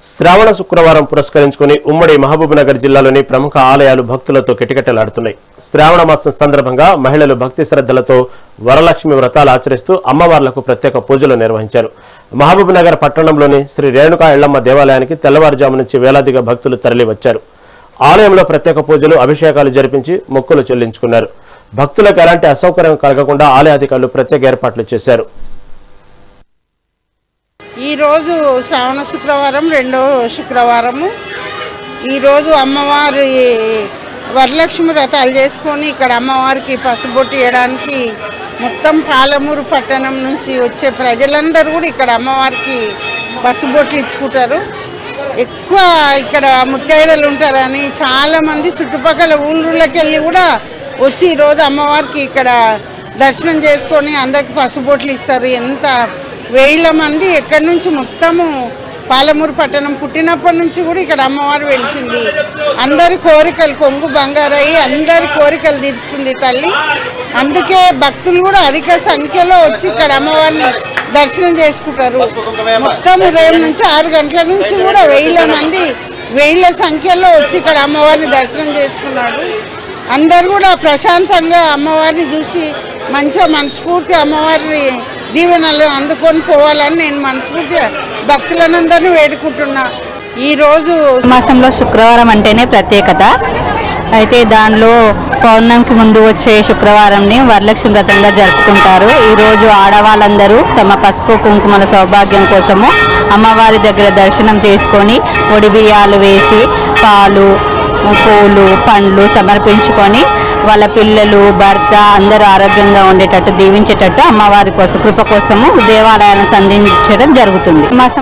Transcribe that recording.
శ్రావణ శుక్రవారం పురస్కరించుకుని ఉమ్మడి మహబూబ్నగర్ జిల్లాలోని ప్రముఖ ఆలయాలు భక్తులతో కిటకిటలాడుతున్నాయి. శ్రావణ మాసం సందర్భంగా మహిళలు భక్తి శ్రద్ధలతో వరలక్ష్మి వ్రతాలు ఆచరిస్తూ అమ్మవార్లకు ప్రత్యేక పూజలు నిర్వహించారు. మహబూబ్నగర్ పట్టణంలోని శ్రీ రేణుకా ఎల్లమ్మ దేవాలయానికి తెల్లవారుజాము నుంచి వేలాదిగా భక్తులు తరలివచ్చారు. ఆలయంలో ప్రత్యేక పూజలు, అభిషేకాలు జరిపించి మొక్కులు చెల్లించుకున్నారు. భక్తులకు ఎలాంటి అసౌకర్యం కలగకుండా ఆలయ అధికారులు ప్రత్యేక ఏర్పాట్లు చేశారు. ఈరోజు శ్రావణ శుక్రవారం రెండో శుక్రవారము. ఈరోజు అమ్మవారి వరలక్ష్మి వ్రతాలు చేసుకొని ఇక్కడ అమ్మవారికి పసుబొట్టు వేయడానికి మొత్తం పాలమూరు పట్టణం నుంచి వచ్చే ప్రజలందరూ కూడా ఇక్కడ అమ్మవారికి పసుబొట్లు ఇచ్చుకుంటారు. ఎక్కువ ఇక్కడ ముత్తైదలు ఉంటారని చాలామంది చుట్టుపక్కల ఊళ్ళకి వెళ్ళి కూడా వచ్చి ఈరోజు అమ్మవారికి ఇక్కడ దర్శనం చేసుకొని అందరికి పసుబొట్లు ఇస్తారు. ఎంత వేల మంది ఎక్కడి నుంచి మొత్తము పాలమూరు పట్టణం పుట్టినప్పటి నుంచి కూడా ఇక్కడ అమ్మవారు వెలిసింది. అందరి కోరికలు కొంగు బంగారయ్యి అందరి కోరికలు తీరుస్తుంది తల్లి. అందుకే భక్తులు కూడా అధిక సంఖ్యలో వచ్చి ఇక్కడ అమ్మవారిని దర్శనం చేసుకుంటారు. మొత్తం ఉదయం నుంచి 6 గంటల నుంచి కూడా వేల సంఖ్యలో వచ్చి ఇక్కడ అమ్మవారిని దర్శనం చేసుకున్నాడు. అందరు కూడా ప్రశాంతంగా అమ్మవారిని చూసి మంచిగా మనస్ఫూర్తి అమ్మవారిని దీవెనలు అందుకొని పోవాలని నేను మనస్ఫూర్తిగా భక్తులందరినీ వేడుకుంటున్నా. ఈరోజు మాసంలో శుక్రవారం అంటేనే ప్రత్యేకత. అయితే దానిలో పౌర్ణమికి ముందు వచ్చే శుక్రవారంని వరలక్ష్మి వ్రతంగా జరుపుకుంటారు. ఈరోజు ఆడవాళ్ళందరూ తమ పసుపు కుంకుమల సౌభాగ్యం కోసము అమ్మవారి దగ్గర దర్శనం చేసుకొని ఒడి బియ్యాలు వేసి పాలు, పూలు, పండ్లు సమర్పించుకొని వాళ్ళ పిల్లలు, భర్త అందరూ ఆరోగ్యంగా ఉండేటట్టు దీవించేటట్టు అమ్మవారి కోసం కృప కోసము దేవాలయాలను సంధించడం జరుగుతుంది. మాసం